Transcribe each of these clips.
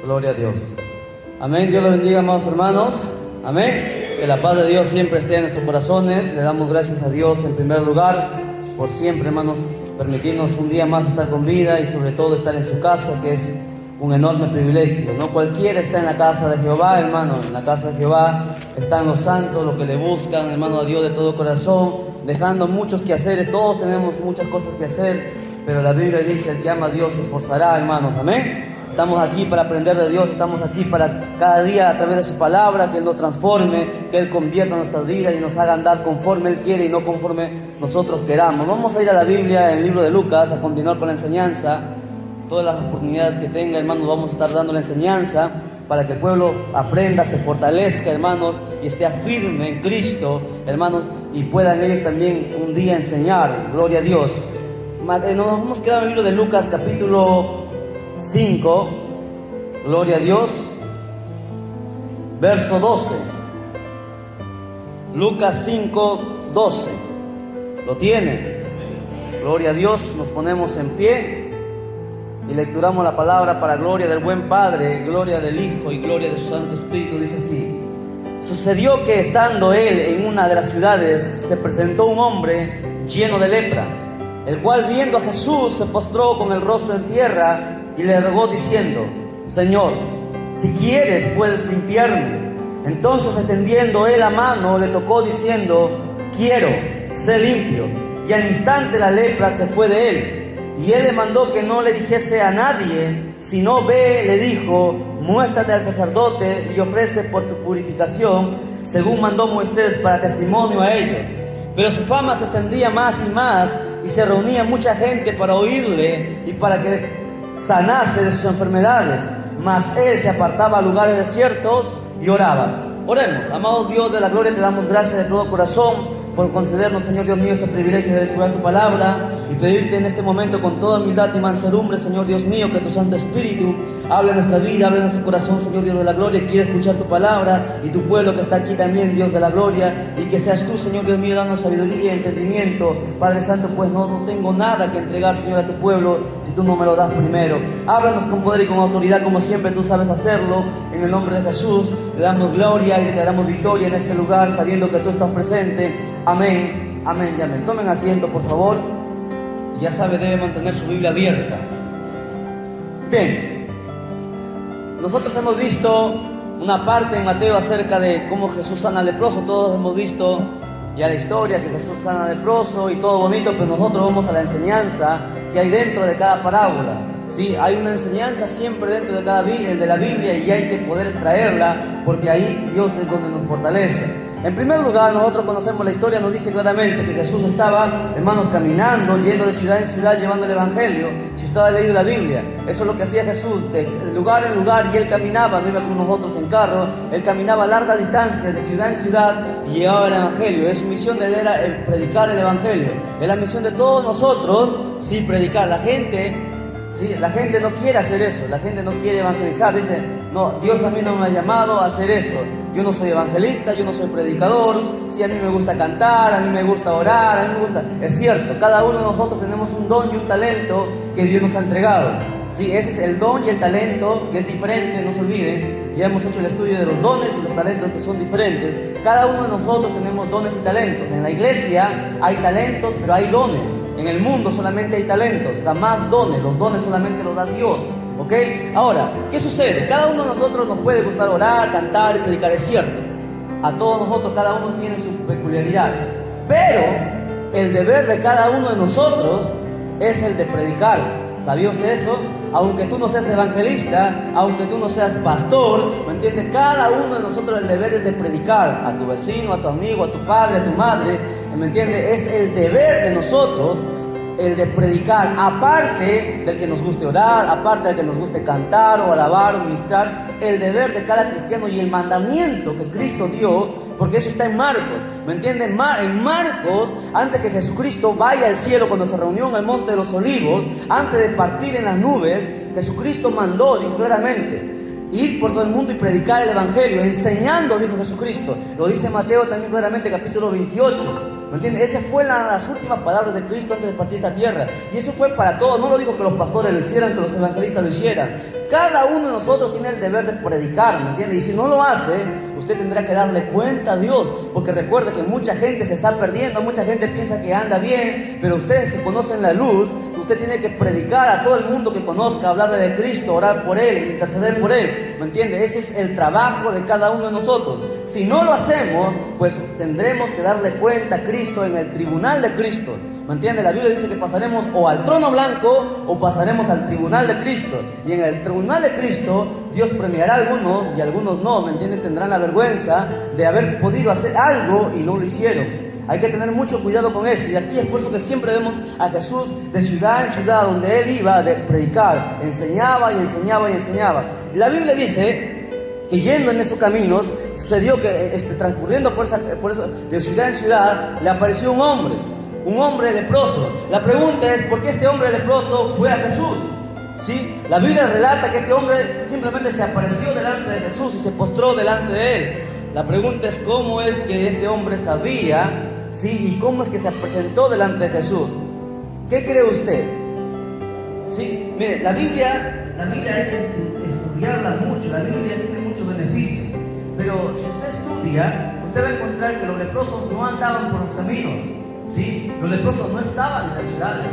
Gloria a Dios. Amén. Dios los bendiga, amados hermanos. Amén. Que la paz de Dios siempre esté en nuestros corazones. Le damos gracias a Dios en primer lugar por siempre, hermanos, permitirnos un día más estar con vida y sobre todo estar en su casa, que es un enorme privilegio. No cualquiera está en la casa de Jehová, hermano. En la casa de Jehová están los santos, los que le buscan, hermano, a Dios de todo corazón, dejando muchos quehaceres. Todos tenemos muchas cosas que hacer, pero la Biblia dice: el que ama a Dios se esforzará, hermanos. Amén. Estamos aquí para aprender de Dios, estamos aquí para cada día, a través de su palabra, que Él nos transforme, que Él convierta nuestras vidas y nos haga andar conforme Él quiere y no conforme nosotros queramos. Vamos a ir a la Biblia, en el libro de Lucas, a continuar con la enseñanza. Todas las oportunidades que tenga, hermanos, vamos a estar dando la enseñanza para que el pueblo aprenda, se fortalezca, hermanos, y esté firme en Cristo, hermanos, y puedan ellos también un día enseñar. Gloria a Dios. Nos hemos quedado en el libro de Lucas, capítulo 5, gloria a Dios, verso 12. Lucas 5, 12. ¿Lo tiene? Gloria a Dios. Nos ponemos en pie y lecturamos la palabra para gloria del buen Padre, gloria del Hijo y gloria de su Santo Espíritu. Dice así: sucedió que estando él en una de las ciudades, se presentó un hombre lleno de lepra, el cual, viendo a Jesús, se postró con el rostro en tierra y le rogó diciendo: Señor, si quieres puedes limpiarme. Entonces, extendiendo él la mano, le tocó diciendo: quiero, sé limpio. Y al instante la lepra se fue de él. Y él le mandó que no le dijese a nadie, sino ve, le dijo, muéstrate al sacerdote y ofrece por tu purificación, según mandó Moisés, para testimonio a ellos. Pero su fama se extendía más y más, y se reunía mucha gente para oírle y para que les sanase de sus enfermedades. Mas él se apartaba a lugares desiertos y oraba. Oremos. Amado Dios de la gloria, te damos gracias de todo corazón por concedernos, Señor Dios mío, este privilegio de lecturar tu palabra y pedirte en este momento con toda humildad y mansedumbre, Señor Dios mío, que tu Santo Espíritu hable en nuestra vida, hable en nuestro corazón, Señor Dios de la gloria. Quiere escuchar tu palabra y tu pueblo que está aquí también, Dios de la gloria, y que seas tú, Señor Dios mío, dando sabiduría y entendimiento. Padre Santo, pues no tengo nada que entregar, Señor, a tu pueblo si tú no me lo das primero. Háblanos con poder y con autoridad, como siempre tú sabes hacerlo. En el nombre de Jesús le damos gloria y declaramos victoria en este lugar, sabiendo que tú estás presente. Amén, amén y amén. Tomen asiento, por favor. Ya sabe, debe mantener su Biblia abierta. Bien, nosotros hemos visto una parte en Mateo acerca de cómo Jesús sana al leproso. Todos hemos visto ya la historia que Jesús sana al leproso y todo bonito, pero nosotros vamos a la enseñanza que hay dentro de cada parábola. Sí, hay una enseñanza siempre dentro de cada de la Biblia, y hay que poder extraerla, porque ahí Dios es donde nos fortalece. En primer lugar, nosotros conocemos la historia, nos dice claramente que Jesús estaba, hermanos, caminando, yendo de ciudad en ciudad, llevando el Evangelio. Si usted ha leído la Biblia, eso es lo que hacía Jesús, de lugar en lugar, y Él caminaba, no iba como nosotros en carro, Él caminaba a larga distancia, de ciudad en ciudad, y llevaba el Evangelio. Es su misión de él, era predicar el Evangelio. Es la misión de todos nosotros, sí, predicar. La gente no quiere hacer eso, la gente no quiere evangelizar. Dice: no, Dios a mí no me ha llamado a hacer esto. Yo no soy evangelista, yo no soy predicador. Sí, a mí me gusta cantar, a mí me gusta orar, a mí me gusta... Es cierto, cada uno de nosotros tenemos un don y un talento que Dios nos ha entregado. Sí, ese es el don y el talento, que es diferente, no se olviden. Ya hemos hecho el estudio de los dones y los talentos, que son diferentes. Cada uno de nosotros tenemos dones y talentos. En la iglesia hay talentos, pero hay dones. En el mundo solamente hay talentos, jamás dones. Los dones solamente los da Dios. ¿Ok? Ahora, ¿qué sucede? Cada uno de nosotros nos puede gustar orar, cantar y predicar, es cierto. A todos nosotros, cada uno tiene su peculiaridad. Pero el deber de cada uno de nosotros es el de predicar. ¿Sabía usted eso? Aunque tú no seas evangelista, aunque tú no seas pastor, ¿me entiendes? Cada uno de nosotros el deber es de predicar a tu vecino, a tu amigo, a tu padre, a tu madre, ¿me entiendes? Es el deber de nosotros el de predicar, aparte del que nos guste orar, aparte del que nos guste cantar o alabar o ministrar. El deber de cada cristiano y el mandamiento que Cristo dio, porque eso está en Marcos, ¿me entienden? En Marcos, antes que Jesucristo vaya al cielo, cuando se reunió en el Monte de los Olivos, antes de partir en las nubes, Jesucristo mandó, dijo claramente: ir por todo el mundo y predicar el Evangelio, enseñando, dijo Jesucristo. Lo dice Mateo también claramente, capítulo 28. ¿me entiendes? Esas fueron las últimas palabras de Cristo antes de partir esta tierra. Y eso fue para todos. No lo digo que los pastores lo hicieran, que los evangelistas lo hicieran. Cada uno de nosotros tiene el deber de predicar, ¿me entiendes? Y si no lo hace, usted tendrá que darle cuenta a Dios. Porque recuerde que mucha gente se está perdiendo, mucha gente piensa que anda bien, pero ustedes que conocen la luz, usted tiene que predicar a todo el mundo que conozca, hablarle de Cristo, orar por Él, interceder por Él, ¿me entiende? Ese es el trabajo de cada uno de nosotros. Si no lo hacemos, pues tendremos que darle cuenta a Cristo en el tribunal de Cristo, ¿me entiende? La Biblia dice que pasaremos o al trono blanco o pasaremos al tribunal de Cristo. Y en el tribunal de Cristo, Dios premiará a algunos y a algunos no, ¿me entiende? Tendrán la vergüenza de haber podido hacer algo y no lo hicieron. Hay que tener mucho cuidado con esto. Y aquí es por eso que siempre vemos a Jesús de ciudad en ciudad, donde Él iba de predicar, enseñaba y enseñaba y enseñaba. Y la Biblia dice que yendo en esos caminos, sucedió que transcurriendo por eso, de ciudad en ciudad, le apareció un hombre leproso. La pregunta es, ¿por qué este hombre leproso fue a Jesús? ¿Sí? La Biblia relata que este hombre simplemente se apareció delante de Jesús y se postró delante de Él. La pregunta es, ¿cómo es que este hombre sabía? ¿Sí? ¿Y cómo es que se presentó delante de Jesús? ¿Qué cree usted? ¿Sí? Mire, la Biblia hay que estudiarla mucho. La Biblia tiene muchos beneficios. Pero si usted estudia, usted va a encontrar que los leprosos no andaban por los caminos. ¿Sí? Los leprosos no estaban en las ciudades.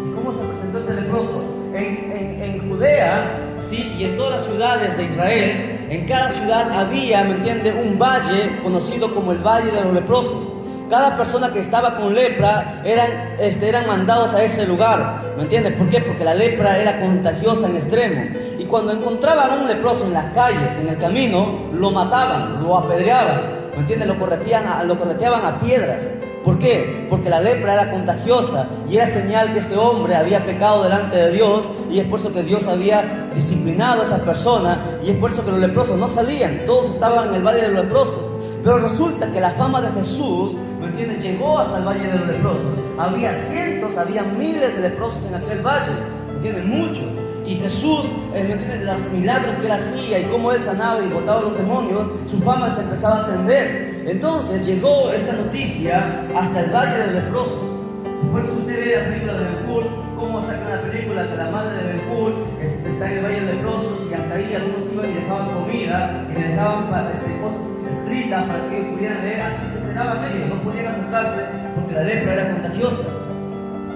¿Y cómo se presentó este leproso? En Judea, ¿sí? Y en todas las ciudades de Israel, en cada ciudad había, ¿me entiende?, un valle conocido como el Valle de los Leprosos. Cada persona que estaba con lepra eran mandados a ese lugar, ¿me entiendes? ¿Por qué? Porque la lepra era contagiosa en extremo. Y cuando encontraban a un leproso en las calles, en el camino, lo mataban, lo apedreaban, ¿me entiendes? Lo correteaban a piedras. ¿Por qué? Porque la lepra era contagiosa y era señal que este hombre había pecado delante de Dios, y es por eso que Dios había disciplinado a esa persona, y es por eso que los leprosos no salían, todos estaban en el Valle de los Leprosos. Pero resulta que la fama de Jesús, ¿me entiendes?, llegó hasta el Valle de los Leprosos. Había cientos, había miles de leprosos en aquel valle, ¿me entiendes?, muchos. Y Jesús, ¿me entiendes?, los milagros que Él hacía y cómo Él sanaba y botaba los demonios, su fama se empezaba a extender. Entonces llegó esta noticia hasta el Valle de los Leprosos. Por eso usted ve la película de Ben-Hur, cómo sacan la película que la madre de Ben-Hur está en el Valle de los Leprosos, y hasta ahí algunos iban y dejaban comida y dejaban cosas escritas para que ellos pudieran leer. Así se enteraban ellos, no podían acercarse porque la lepra era contagiosa.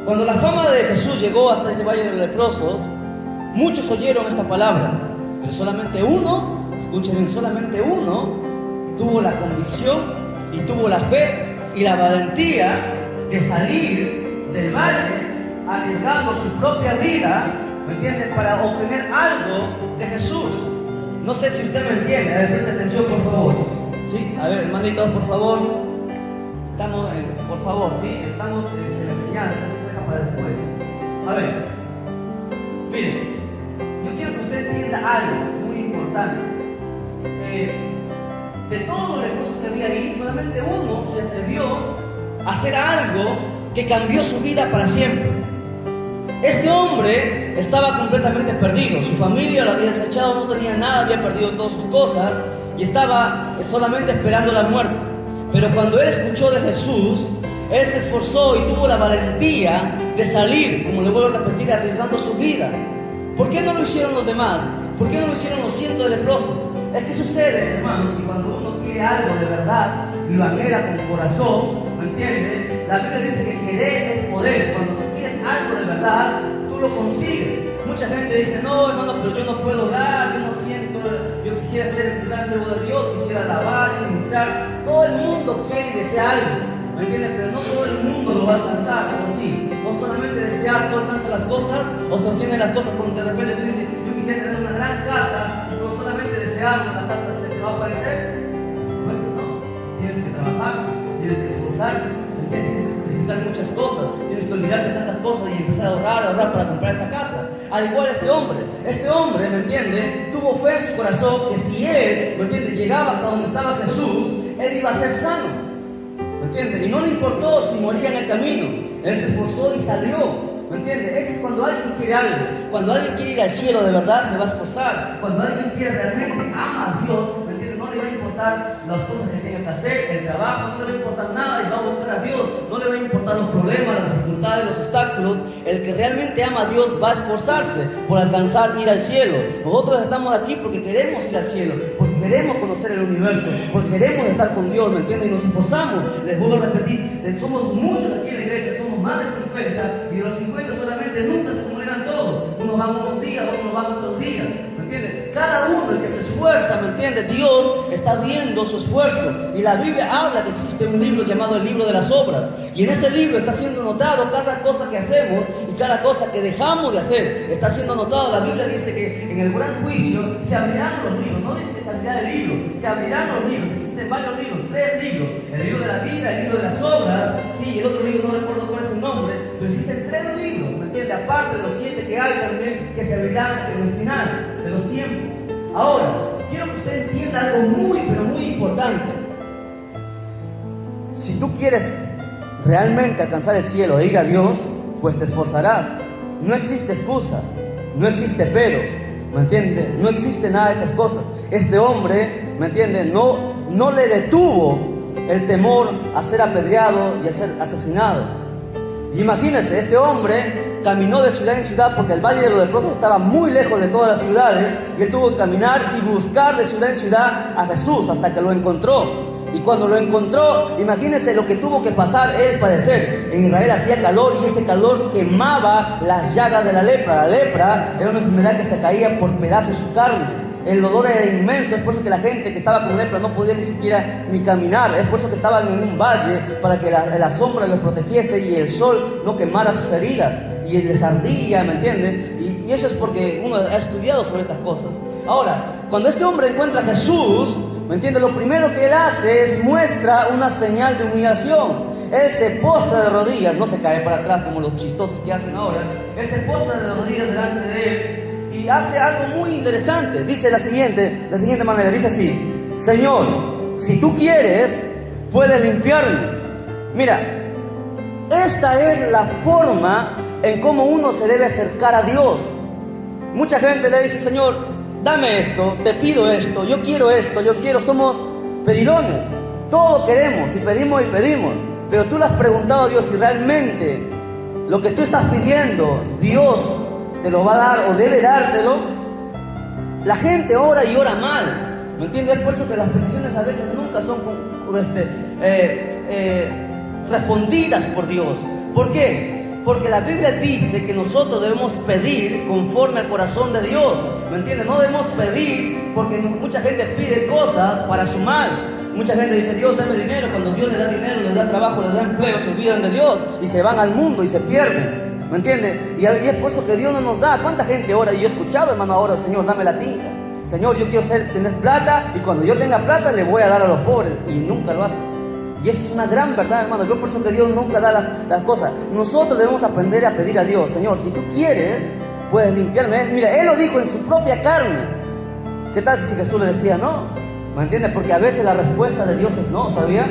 Cuando la fama de Jesús llegó hasta este Valle de los Leprosos, muchos oyeron esta palabra, pero solamente uno, escuchen bien, solamente uno tuvo la convicción y tuvo la fe y la valentía de salir del valle arriesgando su propia vida, ¿me entienden?, para obtener algo de Jesús. No sé si usted me entiende. A ver, preste atención, por favor. ¿Sí? A ver, hermanitos, por favor. Estamos, por favor, ¿sí? Estamos en la enseñanza, se deja para después. A ver, miren, yo quiero que usted entienda algo muy importante. De todos los recursos que había ahí, solamente uno se atrevió a hacer algo que cambió su vida para siempre. Este hombre estaba completamente perdido, su familia lo había desechado, no tenía nada, había perdido todas sus cosas y estaba solamente esperando la muerte. Pero cuando él escuchó de Jesús, él se esforzó y tuvo la valentía de salir, como le vuelvo a repetir, arriesgando su vida. ¿Por qué no lo hicieron los demás? ¿Por qué no lo hicieron los cientos de leprosos? Es que sucede, hermanos, que cuando uno quiere algo de verdad y lo anhela con corazón, ¿me entiendes? La Biblia dice que querer es poder. Cuando tú quieres algo de verdad, tú lo consigues. Mucha gente dice, no, hermano, pero yo no puedo orar, yo no siento, yo quisiera ser el gran siervo de Dios, quisiera alabar y ministrar. Todo el mundo quiere y desea algo, ¿me entiendes? Pero no todo el mundo lo va a alcanzar, ¿o sí? O solamente desear, tú alcanzas las cosas, o se obtienen las cosas, porque de repente tú dices, yo quisiera tener una gran casa, y con solamente desear una casa se te va a aparecer. Pues no, tienes que trabajar, tienes que esforzarte, tienes que sacrificar muchas cosas, tienes que olvidarte de tantas cosas y empezar a ahorrar para comprar esa casa. Al igual este hombre, ¿me entiende?, tuvo fe en su corazón que si él, ¿me entiende?, llegaba hasta donde estaba Jesús, él iba a ser sano, ¿me entiende? Y no le importó si moría en el camino, él se esforzó y salió. ¿Me entiendes? Ese es cuando alguien quiere algo. Cuando alguien quiere ir al cielo de verdad, se va a esforzar. Cuando alguien quiere realmente ama a Dios, ¿me entiendes?, no le le va a importar las cosas que tenga que hacer, el trabajo, no le va a importar nada y va a buscar a Dios. No le va a importar los problemas, las dificultades, los obstáculos. El que realmente ama a Dios va a esforzarse por alcanzar ir al cielo. Nosotros estamos aquí porque queremos ir al cielo, porque queremos conocer el universo, porque queremos estar con Dios, ¿me entienden? Y nos esforzamos. Les vuelvo a repetir, somos muchos aquí en la iglesia, somos más de 50, y de los 50 solamente nunca se congregan todos. Unos van unos días, otros van otros días, ¿me entiendes? Cada uno, el que se esfuerza, ¿me entiendes? Dios está viendo su esfuerzo. Y la Biblia habla que existe un libro llamado el libro de las obras. Y en ese libro está siendo notado cada cosa que hacemos y cada cosa que dejamos de hacer. Está siendo anotado. La Biblia dice que en el gran juicio se abrirán los libros. No dice que se abrirá el libro, se abrirán los libros. Existen varios libros, 3 libros. El libro de la vida, el libro de las obras, sí, el otro libro no recuerdo cuál es el nombre, pero existen 3 libros, ¿me entiendes? Aparte de los 7 que hay también, que se abrirán en el final de los tiempos. Ahora, quiero que usted entienda algo muy, pero muy importante. Si tú quieres realmente alcanzar el cielo e ir a Dios, pues te esforzarás. No existe excusa, no existe peros, ¿me entiendes? No existe nada de esas cosas. Este hombre, ¿me entiendes? No le detuvo el temor a ser apedreado y a ser asesinado. Y imagínense, este hombre caminó de ciudad en ciudad porque el Valle de los Leprosos estaba muy lejos de todas las ciudades y él tuvo que caminar y buscar de ciudad en ciudad a Jesús hasta que lo encontró. Y cuando lo encontró, imagínense lo que tuvo que pasar él padecer. En Israel hacía calor y ese calor quemaba las llagas de la lepra. La lepra era una enfermedad que se caía por pedazos de su carne. El olor era inmenso, es por eso que la gente que estaba con lepra no podía ni siquiera ni caminar. Es por eso que estaban en un valle para que la sombra los protegiese y el sol no quemara sus heridas. Y les ardía, ¿me entienden? Y eso es porque uno ha estudiado sobre estas cosas. Ahora, cuando este hombre encuentra a Jesús, ¿me entiendes? Lo primero que él hace es muestra una señal de humillación. Él se postra de rodillas, no se cae para atrás como los chistosos que hacen ahora. Él se postra de rodillas delante de él y hace algo muy interesante. Dice de la siguiente manera, dice así: Señor, si tú quieres, puedes limpiarme. Mira, esta es la forma en cómo uno se debe acercar a Dios. Mucha gente le dice: Señor, dame esto, te pido esto, yo quiero esto, yo quiero. Somos pedilones, todo queremos y pedimos, pero tú le has preguntado a Dios si realmente lo que tú estás pidiendo, Dios te lo va a dar o debe dártelo. La gente ora y ora mal, ¿me entiendes? Es por eso que las peticiones a veces nunca son respondidas por Dios. ¿Por qué? Porque la Biblia dice que nosotros debemos pedir conforme al corazón de Dios, ¿me entiendes? No debemos pedir porque mucha gente pide cosas para su mal. Mucha gente dice: Dios, dame dinero. Cuando Dios le da dinero, le da trabajo, le da empleo, se olvidan de Dios y se van al mundo y se pierden, ¿me entiendes? Y es por eso que Dios no nos da. ¿Cuánta gente ora? Y yo he escuchado, hermano, ahora: Señor, dame la tinta. Señor, yo quiero tener plata y cuando yo tenga plata le voy a dar a los pobres. Y nunca lo hace. Y eso es una gran verdad, hermano. Yo por eso que Dios nunca da las cosas. Nosotros debemos aprender a pedir a Dios: Señor, si tú quieres, puedes limpiarme. Mira, Él lo dijo en su propia carne. ¿Qué tal si Jesús le decía no? ¿Me entiendes? Porque a veces la respuesta de Dios es no, ¿sabía?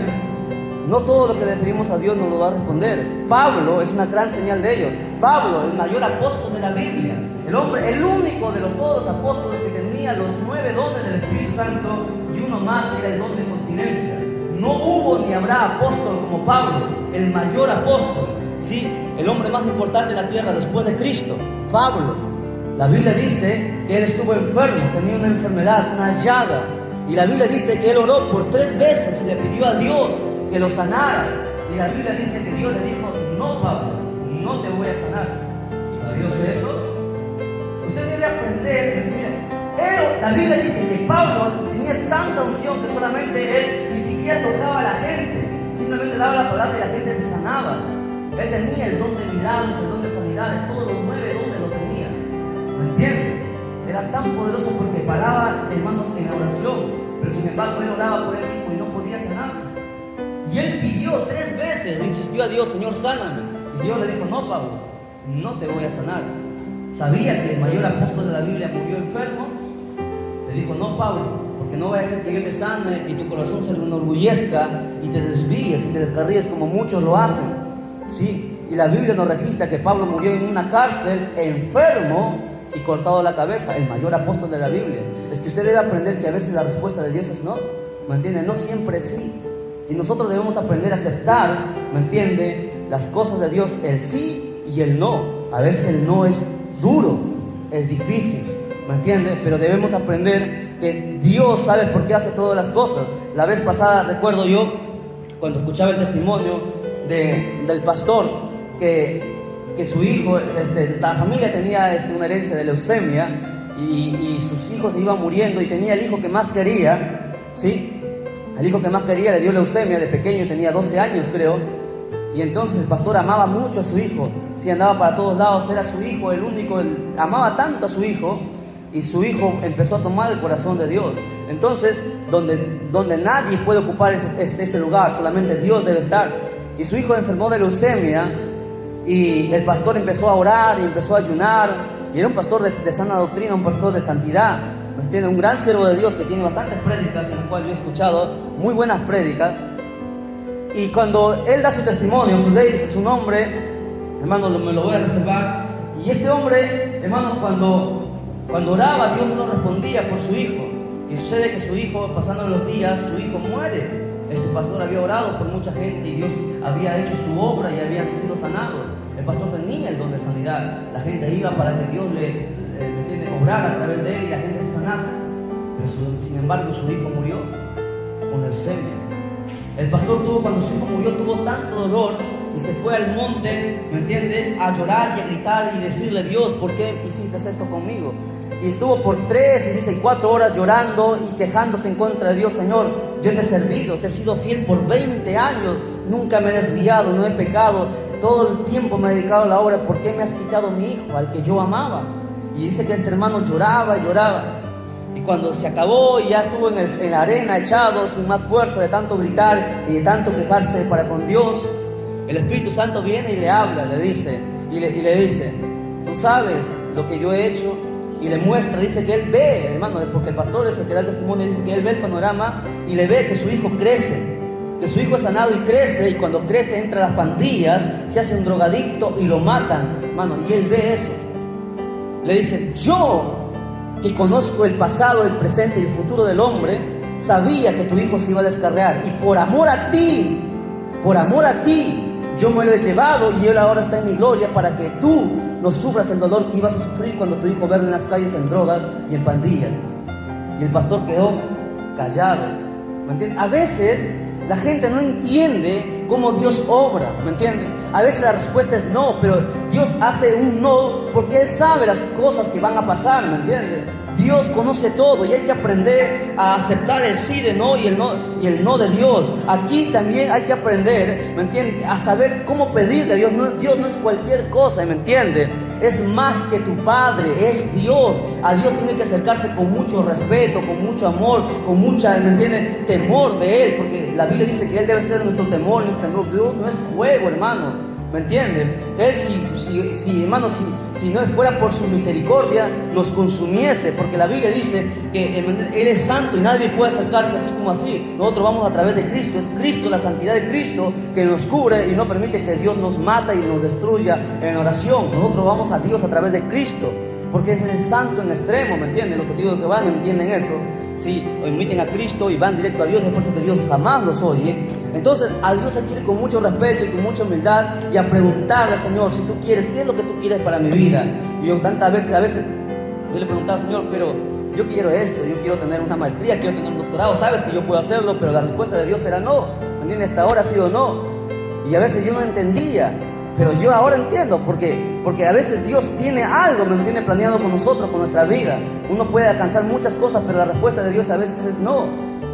No todo lo que le pedimos a Dios nos lo va a responder. Pablo es una gran señal de ello. Pablo, el mayor apóstol de la Biblia, el único de todos los apóstoles que tenía los 9 dones del Espíritu Santo, y uno más era el don de continencia. No hubo ni habrá apóstol como Pablo, el mayor apóstol, ¿sí? El hombre más importante de la tierra después de Cristo, Pablo. La Biblia dice que él estuvo enfermo, tenía una enfermedad, una llaga. Y la Biblia dice que él oró por 3 veces y le pidió a Dios que lo sanara. Y la Biblia dice que Dios le dijo: no, Pablo, no te voy a sanar. ¿Sabía usted eso? Usted debe aprender, mire, la Biblia dice que Pablo tenía tanta unción que solamente él ni siquiera tocaba a la gente, simplemente daba la palabra y la gente se sanaba. Él tenía el don de milagros, el don de sanidades, todos los 9 dones lo tenía. ¿Me entiendes? Era tan poderoso porque paraba, hermanos, en la oración, pero sin embargo él oraba por él mismo y no podía sanarse. Y él pidió 3 veces, le insistió a Dios: Señor, sáname. Y Dios le dijo: no, Pablo, no te voy a sanar. ¿Sabía que el mayor apóstol de la Biblia murió enfermo? Le dijo: no, Pablo, porque no vaya a ser que yo te sane y tu corazón se enorgullezca y te desvíes y te descarríes como muchos lo hacen. Sí, y la Biblia nos registra que Pablo murió en una cárcel enfermo y cortado la cabeza, el mayor apóstol de la Biblia. Es que usted debe aprender que a veces la respuesta de Dios es no, ¿me entiende? No siempre es sí. Y nosotros debemos aprender a aceptar, ¿me entiende?, las cosas de Dios, el sí y el no. A veces el no es duro, es difícil, ¿me entiende? Pero debemos aprender que Dios sabe por qué hace todas las cosas. La vez pasada recuerdo yo, cuando escuchaba el testimonio del pastor, que su hijo, la familia tenía una herencia de leucemia y sus hijos se iban muriendo y tenía el hijo que más quería, ¿sí? El hijo que más quería le dio leucemia de pequeño, tenía 12 años creo, y entonces el pastor amaba mucho a su hijo, sí, andaba para todos lados, era su hijo, el único, amaba tanto a su hijo, y su hijo empezó a tomar el corazón de Dios. Entonces, donde nadie puede ocupar ese lugar, solamente Dios debe estar. Y su hijo enfermó de leucemia, y el pastor empezó a orar y empezó a ayunar, y era un pastor de sana doctrina, un pastor de santidad, ¿me entiende? Un gran siervo de Dios que tiene bastantes prédicas, en las cuales yo he escuchado muy buenas prédicas. Y cuando él da su testimonio, su nombre, hermano, me lo voy a reservar. Y este hombre, hermano, cuando oraba, Dios no lo respondía por su hijo. Y sucede que su hijo, pasando los días, su hijo muere. Este pastor había orado por mucha gente y Dios había hecho su obra y habían sido sanados. El pastor tenía el don de sanidad. La gente iba para que Dios le obrara a través de él y la gente se sanase. Pero sin embargo su hijo murió con leucemia. El pastor cuando su hijo murió, tuvo tanto dolor y se fue al monte, ¿me entiende?, a llorar y a gritar y decirle: Dios, ¿por qué hiciste esto conmigo? Y estuvo por 4 horas llorando y quejándose en contra de Dios. Señor, yo te he servido, te he sido fiel por 20 años, nunca me he desviado, no he pecado, todo el tiempo me he dedicado a la obra. ¿Por qué me has quitado a mi hijo, al que yo amaba? Y dice que este hermano lloraba y lloraba. Y cuando se acabó y ya estuvo en la arena echado, sin más fuerza de tanto gritar y de tanto quejarse para con Dios, el Espíritu Santo viene y le habla, le dice, tú sabes lo que yo he hecho, y le muestra, dice que él ve, hermano, porque el pastor es el que da el testimonio, dice que él ve el panorama y le ve que su hijo crece, que su hijo es sanado y crece, y cuando crece entra a las pandillas, se hace un drogadicto y lo matan, hermano, y él ve eso. Le dice: yo, que conozco el pasado, el presente y el futuro del hombre, sabía que tu hijo se iba a descarriar, y por amor a ti, yo me lo he llevado, y él ahora está en mi gloria para que tú no sufras el dolor que ibas a sufrir cuando tu hijo verlo en las calles en drogas y en pandillas. Y el pastor quedó callado, ¿me entiendes? A veces la gente no entiende cómo Dios obra, ¿me entiendes? A veces la respuesta es no, pero Dios hace un no porque Él sabe las cosas que van a pasar, ¿me entiendes? Dios conoce todo y hay que aprender a aceptar el sí de no y el no de Dios. Aquí también hay que aprender, ¿me entiendes?, a saber cómo pedir de Dios. Dios no es cualquier cosa, ¿me entiendes? Es más que tu Padre, es Dios. A Dios tiene que acercarse con mucho respeto, con mucho amor, con mucha, ¿me entiendes?, temor de Él, porque la Biblia dice que Él debe ser nuestro temor, nuestro temor. Dios no es juego, hermano, ¿me entienden? Él, hermano, si no fuera por su misericordia, nos consumiese, porque la Biblia dice que Él es santo y nadie puede acercarse así como así. Nosotros vamos a través de Cristo, es Cristo, la santidad de Cristo, que nos cubre y no permite que Dios nos mata y nos destruya en oración. Nosotros vamos a Dios a través de Cristo, porque es el santo en extremo, ¿me entienden? Los testigos que van entienden eso. Si omiten a Cristo y van directo a Dios, es por eso que Dios jamás los oye. Entonces a Dios hay que ir con mucho respeto y con mucha humildad y a preguntarle: Señor, si tú quieres, ¿qué es lo que tú quieres para mi vida? Y yo tantas veces, a veces yo le preguntaba: Señor, pero yo quiero esto, yo quiero tener una maestría, quiero tener un doctorado, sabes que yo puedo hacerlo, pero la respuesta de Dios era no, ¿me entiendes? Hasta ahora sí o no. Y a veces yo no entendía, pero yo ahora entiendo, porque a veces Dios tiene algo, ¿me entiende?, planeado con nosotros, con nuestra vida. Uno puede alcanzar muchas cosas, pero la respuesta de Dios a veces es no.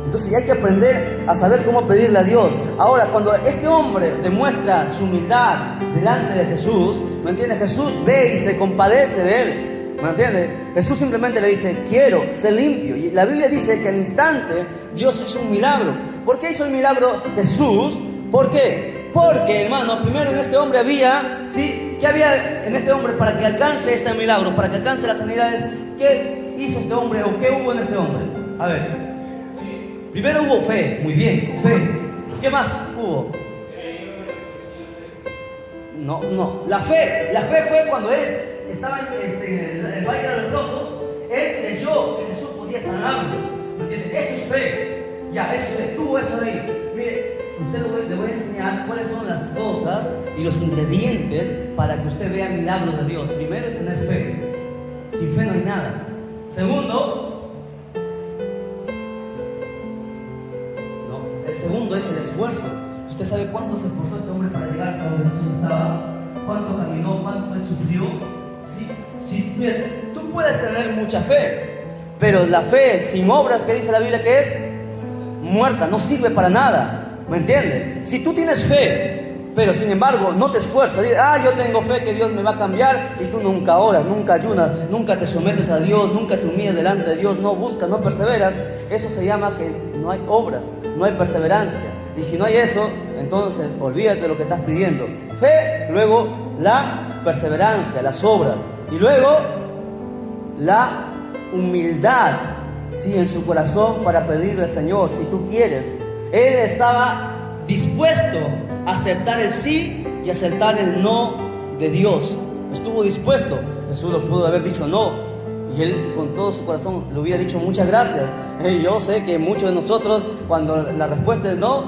Entonces hay que aprender a saber cómo pedirle a Dios. Ahora, cuando este hombre demuestra su humildad delante de Jesús, ¿me entiende?, Jesús ve y se compadece de él, ¿me entiende? Jesús simplemente le dice: quiero ser limpio. Y la Biblia dice que al instante Dios hizo un milagro. ¿Por qué hizo el milagro Jesús? ¿Por qué? Porque, hermano, primero en este hombre había, ¿sí? ¿Qué había en este hombre para que alcance este milagro, para que alcance las sanidades? ¿Qué hizo este hombre o qué hubo en este hombre? A ver, primero hubo fe, muy bien, fe. ¿Qué más hubo? No, la fe fue cuando estaba en el valle de los leprosos, él creyó que Jesús podía sanarlo. ¿Me entiendes? Eso es fe. Ya, eso es fe. Tuvo eso de ahí. Mire, le voy a enseñar cuáles son las cosas y los ingredientes para que usted vea milagros de Dios. Primero es tener fe. Sin fe no hay nada. Segundo, el segundo es el esfuerzo. Usted sabe cuánto se esforzó este hombre para llegar hasta donde Jesús estaba, cuánto caminó, cuánto él sufrió. ¿Sí? Mira, tú puedes tener mucha fe, pero la fe sin obras, ¿qué dice la Biblia que es? Muerta, no sirve para nada. ¿Me entiendes? Si tú tienes fe, pero sin embargo no te esfuerzas, dices, yo tengo fe que Dios me va a cambiar, y tú nunca oras, nunca ayunas, nunca te sometes a Dios, nunca te humillas delante de Dios, no buscas, no perseveras, eso se llama que no hay obras, no hay perseverancia. Y si no hay eso, entonces olvídate de lo que estás pidiendo. Fe, luego la perseverancia, las obras, y luego la humildad, sí, en su corazón para pedirle al Señor, si tú quieres. Él estaba dispuesto a aceptar el sí y aceptar el no de Dios. Estuvo dispuesto. Jesús lo pudo haber dicho no, y él con todo su corazón le hubiera dicho muchas gracias. Yo sé que muchos de nosotros, cuando la respuesta es no,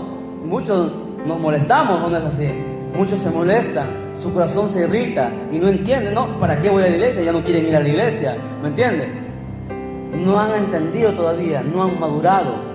muchos nos molestamos, ¿no es así? Muchos se molestan, su corazón se irrita y no entienden, ¿no? ¿Para qué voy a la iglesia? Ya no quieren ir a la iglesia, ¿me entienden? No han entendido todavía, no han madurado.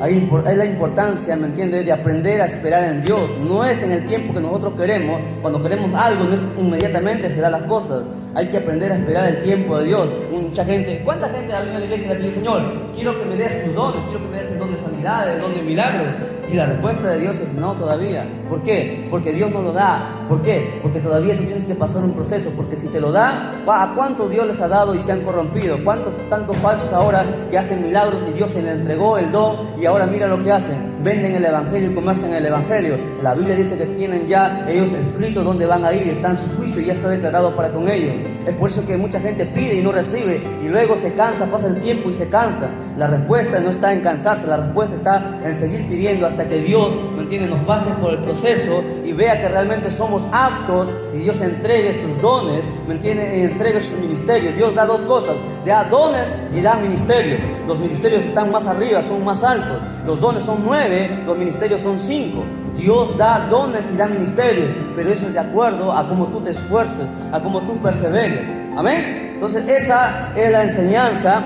Ahí es la importancia, ¿me entiendes?, de aprender a esperar en Dios. No es en el tiempo que nosotros queremos. Cuando queremos algo, no es inmediatamente se dan las cosas. Hay que aprender a esperar el tiempo de Dios. ¿Cuánta gente ha venido a la iglesia y le dice, Señor, quiero que me des tus dones, quiero que me des el don de sanidad, el don de milagros? Y la respuesta de Dios es no todavía. ¿Por qué? Porque Dios no lo da. ¿Por qué? Porque todavía tú tienes que pasar un proceso. Porque si te lo da, ¿a cuántos Dios les ha dado y se han corrompido? ¿Cuántos tantos falsos ahora que hacen milagros y Dios se les entregó el don y ahora mira lo que hacen? Venden el evangelio y comercian el evangelio. La Biblia dice que tienen ya ellos escrito dónde van a ir, está en su juicio y ya está declarado para con ellos. Es por eso que mucha gente pide y no recibe y luego se cansa, pasa el tiempo y se cansa. La respuesta no está en cansarse, la respuesta está en seguir pidiendo hasta que Dios, ¿me entiende?, nos pase por el proceso y vea que realmente somos aptos y Dios entregue sus dones, ¿me entiende?, y entregue sus ministerios. Dios da dos cosas, da dones y da ministerios. Los ministerios están más arriba, son más altos. Los dones son 9, los ministerios son 5. Dios da dones y da ministerios, pero eso es de acuerdo a cómo tú te esfuerces, a cómo tú perseveres. Amén. Entonces esa es la enseñanza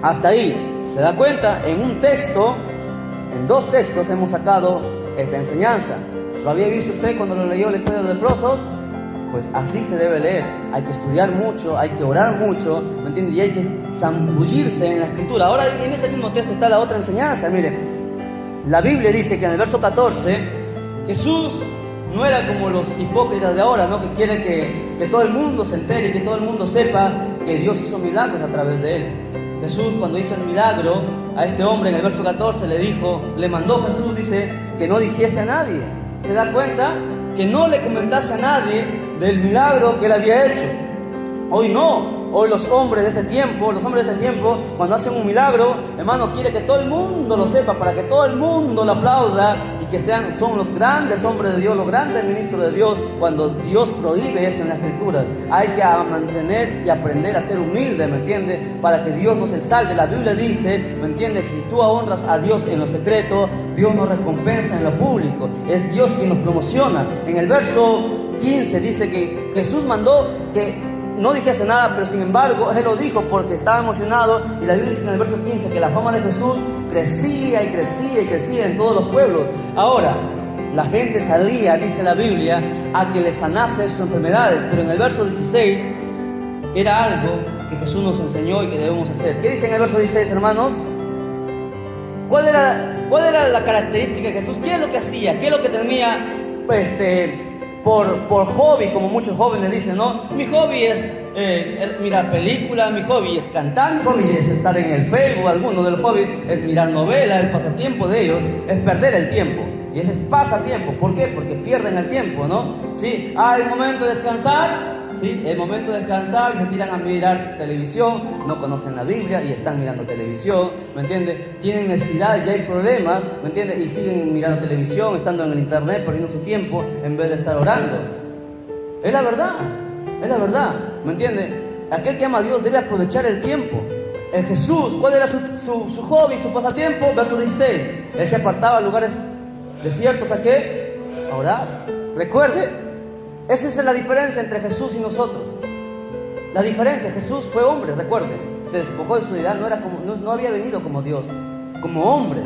hasta ahí. ¿Se da cuenta? En un texto, en 2 textos hemos sacado esta enseñanza. ¿Lo había visto usted cuando lo leyó la historia de los leprosos? Pues así se debe leer. Hay que estudiar mucho, hay que orar mucho, ¿me entiendes? Y hay que zambullirse en la escritura. Ahora en ese mismo texto está la otra enseñanza. Miren, la Biblia dice que en el verso 14, Jesús no era como los hipócritas de ahora, ¿no?, que quiere que todo el mundo se entere y que todo el mundo sepa que Dios hizo milagros a través de él. Jesús, cuando hizo el milagro a este hombre en el verso 14, le mandó Jesús, dice, que no dijese a nadie. ¿Se da cuenta? Que no le comentase a nadie del milagro que él había hecho. Hoy no. Hoy los hombres de este tiempo, cuando hacen un milagro, hermano, quiere que todo el mundo lo sepa, para que todo el mundo lo aplauda y que son los grandes hombres de Dios, los grandes ministros de Dios, cuando Dios prohíbe eso en la Escritura. Hay que mantener y aprender a ser humilde, ¿me entiendes?, para que Dios no se exalte. La Biblia dice, ¿me entiendes?, si tú honras a Dios en lo secreto, Dios nos recompensa en lo público. Es Dios quien nos promociona. En el verso 15 dice que Jesús mandó que no dijese nada, pero sin embargo él lo dijo porque estaba emocionado. Y la Biblia dice en el verso 15 que la fama de Jesús crecía y crecía y crecía en todos los pueblos. Ahora, la gente salía, dice la Biblia, a que le sanase sus enfermedades, pero en el verso 16 era algo que Jesús nos enseñó y que debemos hacer. ¿Qué dice en el verso 16, hermanos? ¿Cuál era la característica de Jesús? ¿Qué es lo que hacía? ¿Qué es lo que tenía por hobby, como muchos jóvenes dicen, ¿no? Mi hobby es mirar películas, mi hobby es cantar, mi hobby es estar en el Facebook, alguno del hobby es mirar novelas. El pasatiempo de ellos es perder el tiempo. Y ese es pasatiempo. ¿Por qué? Porque pierden el tiempo, ¿no? Sí, hay momento de descansar. Sí, el momento de descansar, se tiran a mirar televisión, no conocen la Biblia y están mirando televisión, ¿me entiendes? Tienen necesidad y hay problemas, ¿me entiendes? Y siguen mirando televisión, estando en el internet, perdiendo su tiempo en vez de estar orando. Es la verdad, es la verdad. ¿me entiendes? Aquel que ama a Dios debe aprovechar el tiempo. El Jesús, ¿cuál era su hobby, su pasatiempo? Verso 16. Él se apartaba a lugares desiertos, ¿a qué? A orar. Recuerde, esa es la diferencia entre Jesús y nosotros. La diferencia, Jesús fue hombre, recuerde. Se despojó de su deidad, no había venido como Dios, como hombre.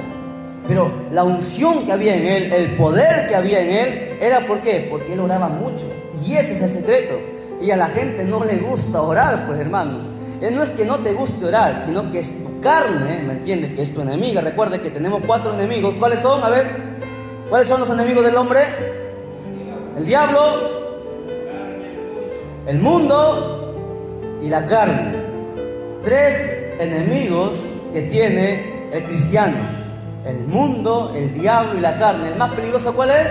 Pero la unción que había en él, el poder que había en él, era ¿por qué? Porque él oraba mucho. Y ese es el secreto. Y a la gente no le gusta orar, pues hermano. No es que no te guste orar, sino que es tu carne, ¿me entiendes? Que es tu enemiga. Recuerde que tenemos 4 enemigos. ¿Cuáles son? A ver, ¿cuáles son los enemigos del hombre? El diablo, el mundo y la carne. 3 enemigos que tiene el cristiano: el mundo, el diablo y la carne. ¿El más peligroso cuál es?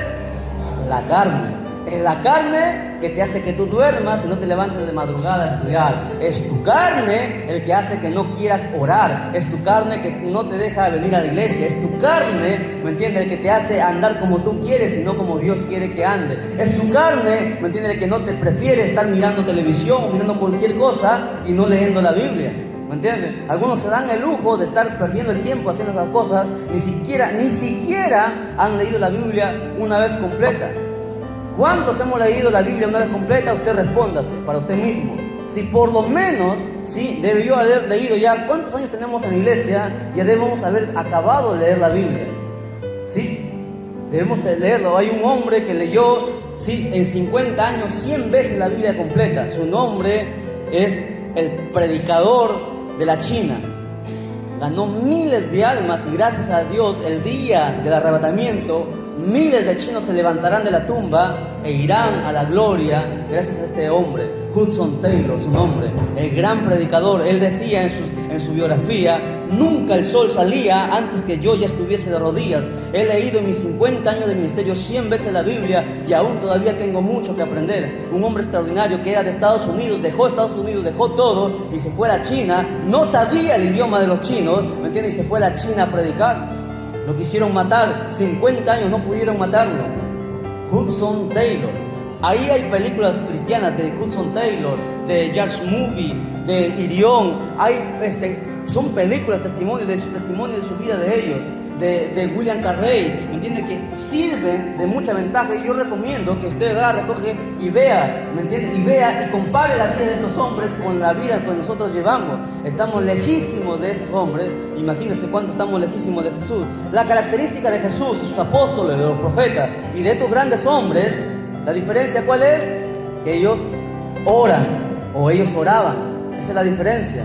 La carne. Es la carne que te hace que tú duermas y no te levantes de madrugada a estudiar. Es tu carne el que hace que no quieras orar. Es tu carne que no te deja venir a la iglesia. Es tu carne, ¿me entiendes? El que te hace andar como tú quieres y no como Dios quiere que ande. Es tu carne, ¿me entiendes? El que no te prefiere estar mirando televisión o mirando cualquier cosa y no leyendo la Biblia. ¿Me entiendes? Algunos se dan el lujo de estar perdiendo el tiempo haciendo esas cosas. Ni siquiera han leído la Biblia una vez completa. ¿Cuántos hemos leído la Biblia una vez completa? Usted respóndase para usted mismo. Si por lo menos, sí, debió haber leído ya. ¿Cuántos años tenemos en la iglesia? Ya debemos haber acabado de leer la Biblia. ¿Sí? Debemos de leerlo. Hay un hombre que leyó, sí, en 50 años 100 veces la Biblia completa. Su nombre es el predicador de la China. Ganó miles de almas y gracias a Dios el día del arrebatamiento miles de chinos se levantarán de la tumba e irán a la gloria gracias a este hombre, Hudson Taylor, su nombre, el gran predicador. Él decía en su biografía: nunca el sol salía antes que yo ya estuviese de rodillas. He leído en mis 50 años de ministerio 100 veces la Biblia y aún todavía tengo mucho que aprender. Un hombre extraordinario que era de Estados Unidos, dejó todo y se fue a la China. No sabía el idioma de los chinos, ¿me entiendes? Y se fue a la China a predicar. Lo quisieron matar, 50 años no pudieron matarlo. Hudson Taylor. Ahí hay películas cristianas de Hudson Taylor, de George Movie, de Irión. Son películas, testimonios de su vida de ellos, de William Carey, ¿me entiende? Que sirven de mucha ventaja. Y yo recomiendo que usted agarre, coge y vea, ¿me entiende? Y vea y compare la vida de estos hombres con la vida que nosotros llevamos. Estamos lejísimos de esos hombres. Imagínense cuánto estamos lejísimos de Jesús. La característica de Jesús, de sus apóstoles, de los profetas y de estos grandes hombres, la diferencia ¿cuál es? Que ellos oran o ellos oraban. Esa es la diferencia.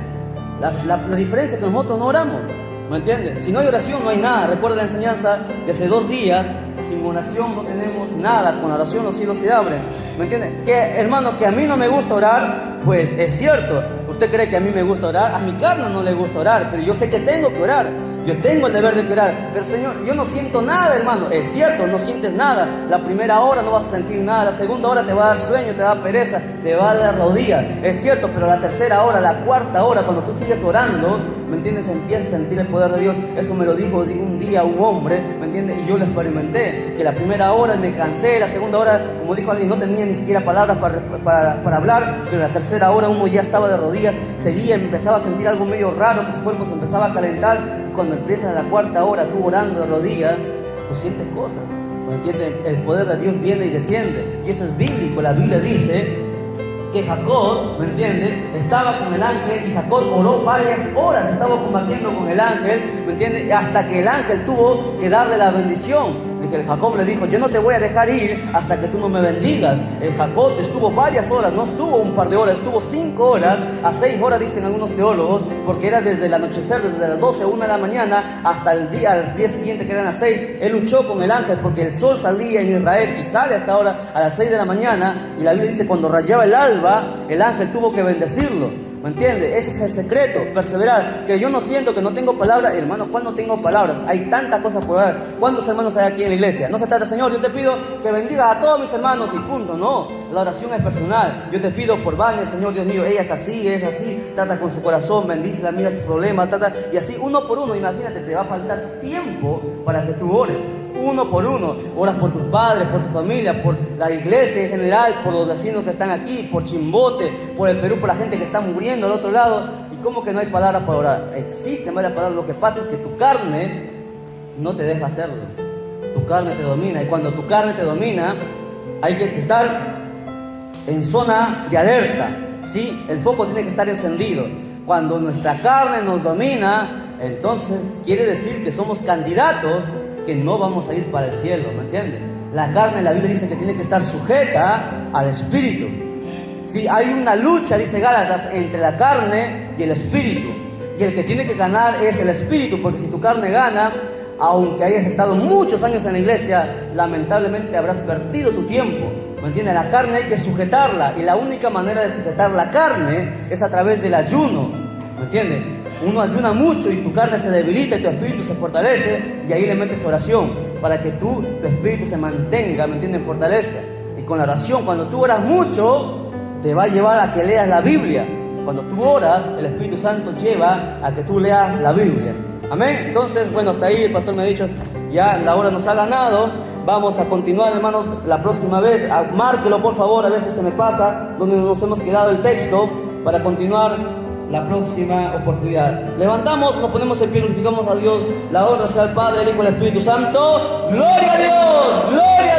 La diferencia es que nosotros no oramos. ¿Me entiendes? Si no hay oración no hay nada. Recuerda la enseñanza de hace 2 días: sin oración no tenemos nada, con oración los cielos se abren. ¿Me entiendes? Que hermano, que a mí no me gusta orar, pues es cierto. Usted cree que a mí me gusta orar, a mi carne no le gusta orar, pero yo sé que tengo que orar, yo tengo el deber de orar. Pero Señor, yo no siento nada, hermano. Es cierto, no sientes nada. La primera hora no vas a sentir nada, la segunda hora te va a dar sueño, te va a dar pereza, te va a dar rodillas. Es cierto, pero la tercera hora, la cuarta hora, cuando tú sigues orando, ¿me entiendes? Empiezas a sentir el poder de Dios. Eso me lo dijo un día un hombre, ¿me entiendes? Y yo lo experimenté, que la primera hora me cansé, la segunda hora, como dijo alguien, no tenía ni siquiera palabras para hablar, pero la tercera hora uno ya estaba de rodillas, seguía, empezaba a sentir algo medio raro, que su cuerpo se empezaba a calentar, y cuando empiezas a la cuarta hora, tú orando de rodillas, tú sientes cosas, ¿me entiendes? El poder de Dios viene y desciende, y eso es bíblico. La Biblia dice que Jacob, ¿me entiendes?, estaba con el ángel y Jacob oró varias horas, estaba combatiendo con el ángel, ¿me entiendes?, hasta que el ángel tuvo que darle la bendición. El Jacob le dijo: yo no te voy a dejar ir hasta que tú no me bendigas. El Jacob estuvo varias horas, no estuvo un par de horas, estuvo 5 horas, a 6 horas dicen algunos teólogos, porque era desde el anochecer, desde las 12 a 1 de la mañana hasta al día siguiente, que eran las 6. Él luchó con el ángel porque el sol salía en Israel y sale hasta ahora a las 6 de la mañana, y la Biblia dice: cuando rayaba el alba, el ángel tuvo que bendecirlo. ¿Me entiendes? Ese es el secreto, perseverar. Que yo no siento que no tengo palabras. Hermano, ¿cuándo tengo palabras? Hay tantas cosas por orar. ¿Cuántos hermanos hay aquí en la iglesia? No se trata: Señor, yo te pido que bendiga a todos mis hermanos y punto. No, la oración es personal. Yo te pido por Vane, Señor Dios mío, ella es así, trata con su corazón, bendícela, mira sus problemas, y así uno por uno. Imagínate, te va a faltar tiempo para que tú ores. uno por uno. Oras por tus padres, por tu familia, por la iglesia en general, por los vecinos que están aquí, por Chimbote, por el Perú, por la gente que está muriendo al otro lado. ¿Y cómo que no hay palabras para orar? Existen varias palabras. Lo que pasa es que tu carne no te deja hacerlo. Tu carne te domina. Y cuando tu carne te domina, hay que estar en zona de alerta, ¿sí? El foco tiene que estar encendido. Cuando nuestra carne nos domina, entonces quiere decir que somos candidatos que no vamos a ir para el cielo, ¿me entiendes? La carne, la Biblia dice que tiene que estar sujeta al espíritu. Sí, hay una lucha, dice Gálatas, entre la carne y el espíritu. Y el que tiene que ganar es el espíritu, porque si tu carne gana, aunque hayas estado muchos años en la iglesia, lamentablemente habrás perdido tu tiempo. ¿Me entiendes? La carne hay que sujetarla, y la única manera de sujetar la carne es a través del ayuno. ¿Me entiendes? Uno ayuna mucho y tu carne se debilita y tu espíritu se fortalece, y ahí le metes oración para que tu espíritu se mantenga, ¿me entiendes?, en fortaleza. Y con la oración, cuando tú oras mucho, te va a llevar a que leas la Biblia. Cuando tú oras, el Espíritu Santo lleva a que tú leas la Biblia. Amén. Entonces, bueno, hasta ahí el pastor me ha dicho, ya la hora nos ha ganado. Vamos a continuar, hermanos, la próxima vez. Márquelo, por favor, a veces se me pasa donde nos hemos quedado el texto, para continuar la próxima oportunidad. Levantamos, nos ponemos en pie, glorificamos a Dios. La honra sea al Padre, el Hijo y el Espíritu Santo. ¡Gloria a Dios! ¡Gloria!